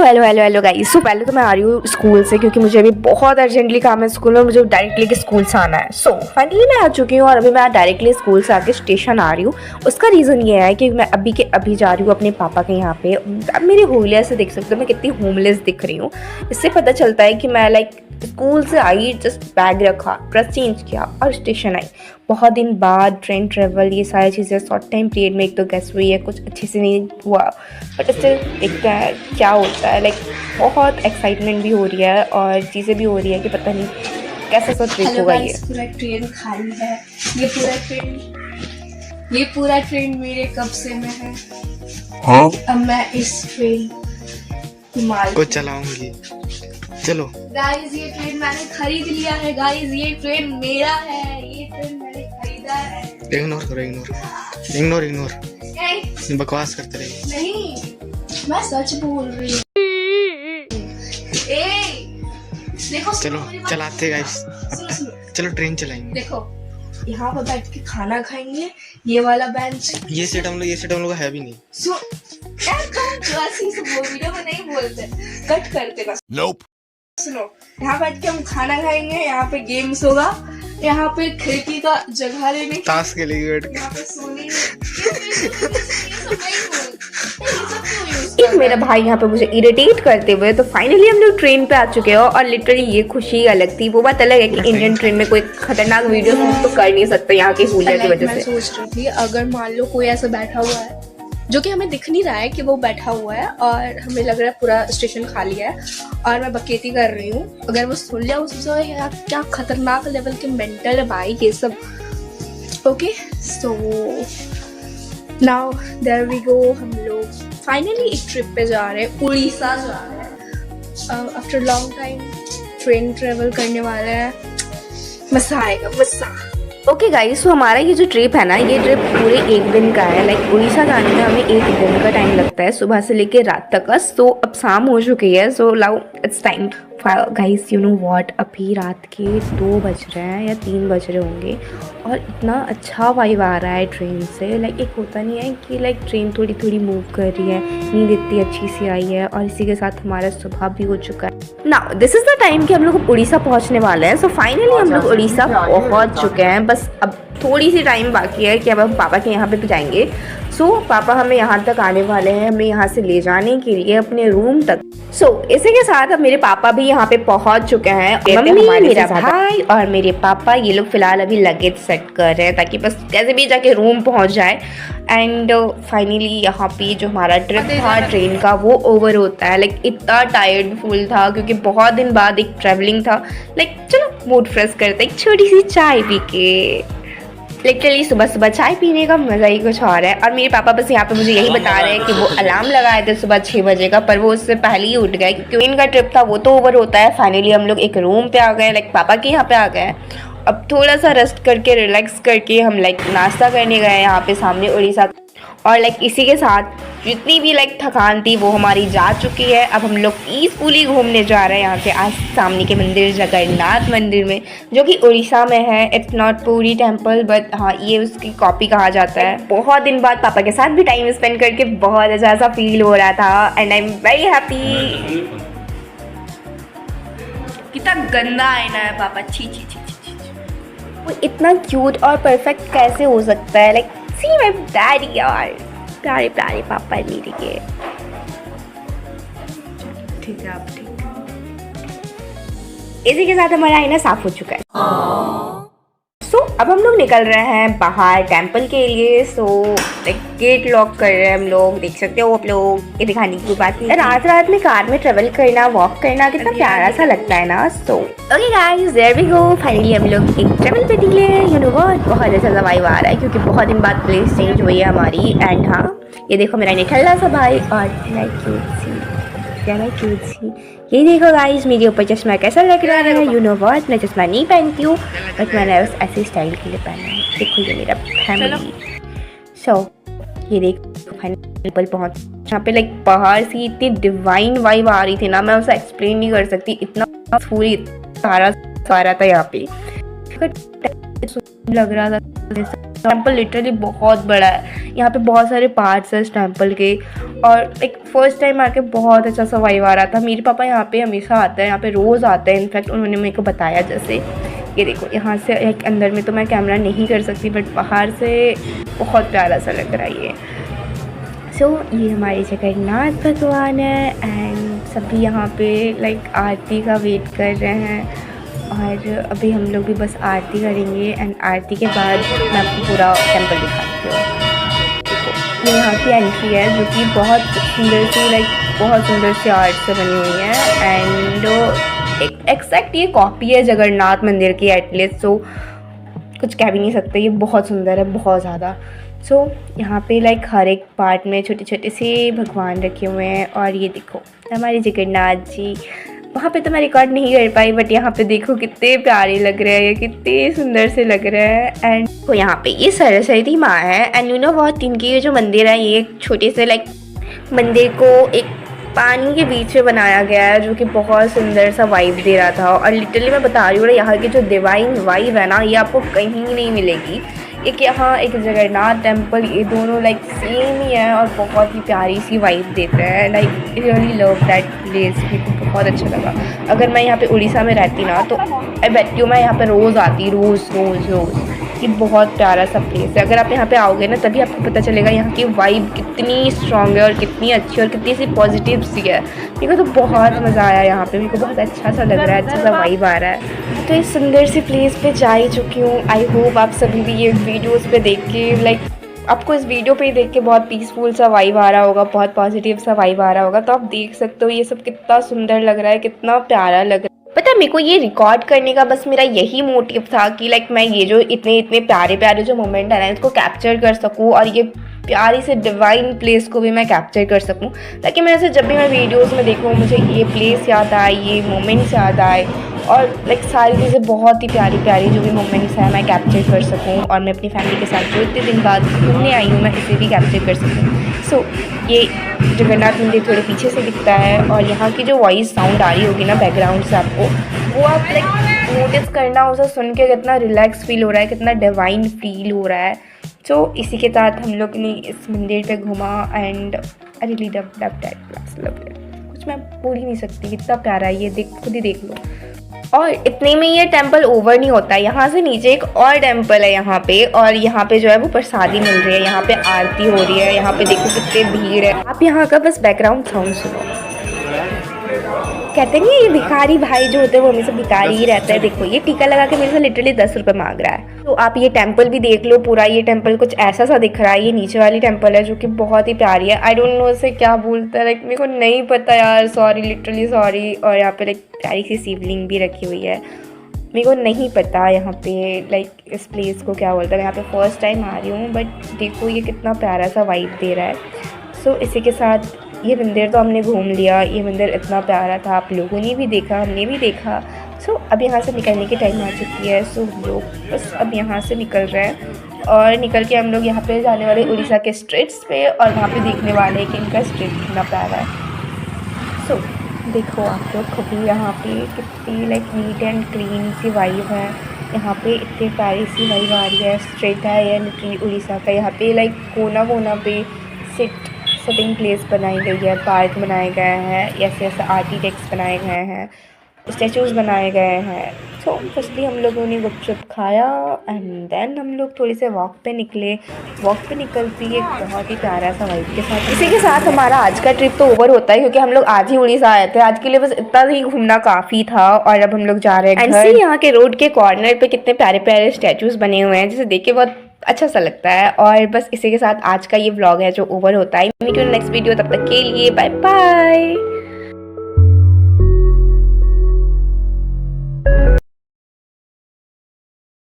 Hello guys. सो पहले तो मैं आ रही हूँ स्कूल से क्योंकि मुझे अभी बहुत अर्जेंटली काम है स्कूल में, मुझे डायरेक्टली के स्कूल से आना है। सो फाइनली मैं आ चुकी हूँ और अभी मैं डायरेक्टली स्कूल से आके स्टेशन आ रही हूँ। उसका रीज़न ये है कि मैं अभी के अभी जा रही हूँ अपने पापा के यहाँ पे। अब मेरी हुलिया से देख सकते हो मैं कितनी होमलेस दिख रही हूँ। इससे पता चलता है कि मैं स्कूल से आई, जस्ट बैग रखा, ड्रेस चेंज किया और स्टेशन आई। बहुत दिन बाद ट्रेन ट्रेवल, ये सारी चीज़ें शॉर्ट टाइम पीरियड में एक तो गेस हुई है, कुछ अच्छे से नहीं हुआ बट स्टिल देखते हैं क्या होता है। बहुत एक्साइटमेंट भी हो रही है और चीज़ें भी हो रही है कि पता नहीं कैसा सा ट्रिप होगा। ये पूरा ट्रेन खाली है, ये पूरा ट्रेन मेरे कब्जे में है। हाँ? अब मैं इस ट्रेन को चलाऊंगी। चलो गाइस, ये ट्रेन मैंने खरीद लिया है। गाइस, ये ट्रेन मेरा है, ये ट्रेन मैंने खरीदा है। इग्नोर करो, इग्नोर। बकवास करते रहिए। नहीं, मैं सच बोल रही हूँ। देखो, चलो चलाते गाइस। चलो ट्रेन चलाएंगे। देखो, यहाँ पर बैठ के खाना खाएंगे। ये वाला बेंच, ये सीट हम लोग का है भी नहीं। वीडियो में नहीं बोलते, कट करते बस। Nope. सुनो, यहाँ बैठ के हम खाना खाएंगे, यहाँ पे गेम्स होगा, यहाँ पे खिड़की का जगह लेने ताश के लिए बैठ के, यहाँ पे सोने मेरा भाई यहाँ पे मुझे इरिटेट करते हुए। तो फाइनली हम लोग ट्रेन पे आ चुके हो और लिटरली ये खुशी अलग थी। वो बात अलग है कि इंडियन ट्रेन में कोई खतरनाक वीडियो तो कर नहीं सकता यहाँ की हुलिया की वजह से। मैं सोच रही थी अगर मान लो कोई ऐसा बैठा हुआ है जो कि हमें दिख नहीं रहा है कि वो बैठा हुआ है और हमें लग रहा है पूरा स्टेशन खाली है और मैं बकेती कर रही हूँ, अगर वो सुन लिया उससे यार क्या खतरनाक लेवल के मेंटल है भाई ये सब। Okay, so now there we go. हम लोग फाइनली एक ट्रिप पे जा रहे हैं, उड़ीसा जा रहे हैं। After long time train travel करने वाले हैं, मजा आएगा, मजा। ओके गाइस, सो हमारा ये जो ट्रिप है ना, ये ट्रिप पूरे एक दिन का है। उड़ीसा जाने में हमें एक दिन का टाइम लगता है, सुबह से लेकर रात तक का। सो अब शाम हो चुकी है, so now it's time guys, you know what, अभी रात के 2 बज रहे हैं या 3 बज रहे होंगे और इतना अच्छा वाइब आ रहा है ट्रेन से। एक होता नहीं है कि ट्रेन थोड़ी थोड़ी मूव कर रही है, नींद इतनी अच्छी सी आई है और इसी के साथ हमारा सुबह भी हो चुका है। Now this is the time कि हम लोग उड़ीसा पहुंचने वाले हैं। सो फाइनली हम लोग उड़ीसा पहुंच चुके हैं। बस अब थोड़ी सी टाइम बाकी है कि अब हम पापा के यहाँ पे भी जाएंगे। सो पापा हमें यहाँ तक आने वाले हैं, हमें यहाँ से ले जाने के लिए अपने रूम तक। सो इसी के साथ अब मेरे पापा भी यहाँ पे पहुँच चुके हैं। मम्मी, मेरा भाई और मेरे पापा ये लोग फिलहाल अभी लगेज सेट कर रहे हैं ताकि बस कैसे भी जाके रूम पहुँच जाए। एंड फाइनली यहाँ पे जो हमारा ट्रिप था ट्रेन का वो ओवर होता है। इतना टायर्ड फुल था क्योंकि बहुत दिन बाद एक ट्रैवलिंग था। चलो मूड फ्रेश करते एक छोटी सी चाय पी के। लिटरली सुबह सुबह चाय पीने का मज़ा ही कुछ और है। और मेरे पापा बस यहाँ पे मुझे यही बता रहे हैं कि वो अलार्म लगाए थे सुबह 6 बजे का, पर वो उससे पहले ही उठ गए क्योंकि इनका ट्रिप था वो तो ओवर होता है। फाइनली हम लोग एक रूम पे आ गए, पापा के यहाँ पे आ गए। अब थोड़ा सा रेस्ट करके रिलैक्स करके हम नाश्ता करने गए यहाँ पे सामने उड़ीसा। और इसी के साथ जितनी भी थकान थी वो हमारी जा चुकी है। अब हम लोग पीसफुली घूमने जा रहे हैं यहाँ से आज सामने के मंदिर, जगन्नाथ मंदिर में, जो कि उड़ीसा में है। इट्स नॉट पूरी टेम्पल बट हाँ, ये उसकी कॉपी कहा जाता है। बहुत दिन बाद पापा के साथ भी टाइम स्पेंड करके बहुत अच्छा सा फील हो रहा था and I am very happy. कितना गंदा आईना है पापा, छी छी छी छी। वो इतना क्यूट और परफेक्ट कैसे हो सकता है? सी माय डैडी यार, प्यारे प्यारे पापा मेरे के। ठीक है, आप ठीक है। इसी के साथ हमारा आईना साफ हो चुका है। सो अब हम लोग निकल रहे हैं बाहर टेंपल के लिए। सो गेट लॉक कर रहे हैं हम लोग, देख सकते हो आप लोग। ये दिखाने की बात नहीं, रात में कार में ट्रेवल करना, वॉक करना कितना प्यारा सा लगता है ना। So okay guys, there we go. Finally हम लोग एक ट्रेवल पे निकले। यू नो व्हाट, बहुत अच्छा सा वाइब आ रहा है क्योंकि बहुत दिन बाद प्लेस चेंज हुई है हमारी। एंड हाँ, ये देखो मेरा निठल्ला सा भाई और मैं क्यूट सी। ये देखो गाइस, मेरे ऊपर चश्मा कैसा लग रहा है। यू नो व्हाट, मैं चश्मा नहीं पहनती हूँ बट मैंने बस ऐसे स्टाइल के लिए पहना है। देखो ये मेरा फैमिली। सो ये देखो फाइनल पहुँच, यहाँ पे पहाड़ सी इतनी डिवाइन वाइब आ रही थी ना, मैं उसे एक्सप्लेन नहीं कर सकती। इतना फूल सारा था यहाँ पे, लग रहा था टेम्पल लिटरली बहुत बड़ा है, यहाँ पे बहुत सारे पार्ट्स हैं इस टेम्पल के। और एक फर्स्ट टाइम आके बहुत अच्छा सा वाइब आ रहा था। मेरे पापा यहाँ पे हमेशा आते हैं, यहाँ पे रोज़ आते हैं। इनफैक्ट उन्होंने मेरे को बताया, जैसे ये देखो यहाँ से एक अंदर में तो मैं कैमरा नहीं कर सकती, बट बाहर से बहुत प्यारा सा लग रहा है ये। सो ये हमारे जगन्नाथ भगवान है एंड सभी यहाँ पे लाइक आरती का वेट कर रहे हैं। और अभी हम लोग भी बस आरती करेंगे एंड आरती के बाद मैं आपको पूरा टेम्पल दिखाती हूँ। देखो ये यहाँ की एंट्री है जो कि बहुत सुंदर सी बहुत सुंदर सी आर्ट से बनी हुई है। एंड एक एक्जैक्ट ये कॉपी है जगन्नाथ मंदिर की एटलीस्ट, सो कुछ कह भी नहीं सकते, ये बहुत सुंदर है बहुत ज़्यादा। सो यहाँ पे लाइक हर एक पार्ट में छोटे छोटे से भगवान रखे हुए हैं। और ये देखो हमारे जगन्नाथ जी, वहाँ पे तो मैं रिकॉर्ड नहीं कर पाई, बट यहाँ पे देखो कितने प्यारे लग रहे हैं, कितने सुंदर से लग रहे हैं। एंड तो यहाँ पे ये सरस्वती माँ है एंड यू नो बहुत इनकी ये जो मंदिर है ये एक छोटे से मंदिर को एक पानी के बीच में बनाया गया है, जो कि बहुत सुंदर सा वाइब दे रहा था। और लिटरली मैं बता रही हूँ यहाँ की जो डिवाइन वाइब है ना, ये आपको कहीं नहीं मिलेगी। एक यहाँ एक जगन्नाथ टेम्पल, ये दोनों सेम ही है और बहुत ही प्यारी सी वाइब देते हैं। रियली लव दैट प्लेस, मेरे को बहुत अच्छा लगा। अगर मैं यहाँ पे उड़ीसा में रहती ना तो आई बेट यू मैं यहाँ पे रोज़ आती, रोज़। ये बहुत प्यारा सा प्लेस है। अगर आप यहाँ पे आओगे ना तभी आपको पता चलेगा यहाँ की वाइब कितनी स्ट्रॉन्ग है और कितनी अच्छी और कितनी सी पॉजिटिव सी है। मेरे को तो बहुत मज़ा आया यहाँ पे, मेरे को बहुत अच्छा सा लग रहा है, अच्छा सा वाइब आ रहा है। तो इस सुंदर सी प्लेस पे जा ही चुकी हूँ। आई होप आप सभी भी ये वीडियोस पे देख के आपको इस वीडियो पे ही देख के बहुत पीसफुल सा वाइब आ रहा होगा, बहुत पॉजिटिव सा वाइब आ रहा होगा। तो आप देख सकते हो ये सब कितना सुंदर लग रहा है, कितना प्यारा लग रहा है। पता है मेरे को ये रिकॉर्ड करने का बस मेरा यही मोटिव था कि मैं ये जो इतने प्यारे जो मोमेंट है ना इसको कैप्चर कर सकूँ और ये प्यारी से डिवाइन प्लेस को भी मैं कैप्चर कर सकूँ, ताकि मैं ऐसे जब भी मैं वीडियोस में देखूँ मुझे ये प्लेस याद आए, ये मोमेंट्स याद आए और सारी चीज़ें बहुत ही प्यारी जो भी मोमेंट्स हैं मैं कैप्चर कर सकूँ। और मैं अपनी फैमिली के साथ जो इतने दिन बाद घूमने आई हूँ मैं इसे भी कैप्चर कर सकूँ। सो ये जगन्नाथ मंदिर थोड़े पीछे से दिखता है और यहाँ की जो वॉइस साउंड आ रही होगी ना बैकग्राउंड से आपको, वो आप नोटिस करना, उसे सुन के कितना रिलैक्स फील हो रहा है, कितना डिवाइन फील हो रहा है। तो इसी के साथ हम लोग ने इस मंदिर पे घूमा and I really love that place, कुछ मैं बोल ही नहीं सकती, कितना प्यारा है ये, खुद ही देख लो। और इतने में ये टेम्पल ओवर नहीं होता है, यहाँ से नीचे एक और टेम्पल है यहाँ पे, और यहाँ पे जो है वो प्रसादी मिल रही है, यहाँ पे आरती हो रही है। यहाँ पे देखो कितने भीड़ है। आप यहाँ का बस बैकग्राउंड साउंड सुनो। कहते नहीं ये भिखारी भाई जो होते हैं वो हमेशा भिखारी ही रहता है। देखो ये टीका लगा के मेरे से लिटरली 10 रुपये मांग रहा है। तो आप ये टेम्पल भी देख लो पूरा, ये टेम्पल कुछ ऐसा सा दिख रहा है। ये नीचे वाली टेम्पल है जो कि बहुत ही प्यारी है। आई डोंट नो इसे क्या बोलता है, मेरे को नहीं पता यार, सॉरी, लिटरली सॉरी। और यहाँ पे प्यारी सी शिवलिंग भी रखी हुई है, मेरे को नहीं पता यहाँ पे इस प्लेस को क्या बोलता है। मैं यहाँ पे फर्स्ट टाइम आ रही हूँ, बट देखो ये कितना प्यारा सा वाइब दे रहा है। सो इसी के साथ ये मंदिर तो हमने घूम लिया, ये मंदिर इतना प्यारा था, आप लोगों ने भी देखा, हमने भी देखा। सो अब यहाँ से निकलने की टाइम आ चुकी है। सो हम लोग बस अब यहाँ से निकल रहे हैं और निकल के हम लोग यहाँ पे जाने वाले उड़ीसा के स्ट्रीट्स पे, और वहाँ पे देखने वाले कि इनका स्ट्रीट कितना प्यारा है। सो देखो आप लोग कभी यहाँ पे कितनी नीट एंड क्लीन सी वाइब है। यहाँ पे इतनी प्यारी सी वाइब आ रही है। स्ट्रीट है ये लिटरली उड़ीसा का। यहाँ पे कोना पे सिटिंग प्लेस बनाई गई है, पार्क बनाए गए हैं, ऐसे आर्किटेक्ट्स बनाए गए हैं, स्टैचूज़ बनाए गए हैं। तो फर्स्टली हम लोगों ने गुपचुप खाया एंड देन हम लोग थोड़ी से वॉक पे निकले। वॉक पे निकलती एक बहुत ही प्यारा सा वाइब के साथ। इसी के साथ हमारा आज का ट्रिप तो ओवर होता है, क्योंकि हम लोग आज ही उड़ीसा आए थे। आज के लिए बस इतना ही घूमना काफ़ी था और अब हम लोग जा रहे हैं घर। यहाँ के रोड के कॉर्नर पे कितने प्यारे स्टैचूज़ बने हुए हैं, जिसे देख के बहुत अच्छा सा लगता है। और बस इसी के साथ आज का ये व्लॉग है जो ओवर होता है। मीट यू नेक्स्ट वीडियो, तब तक के लिए बाय बाय।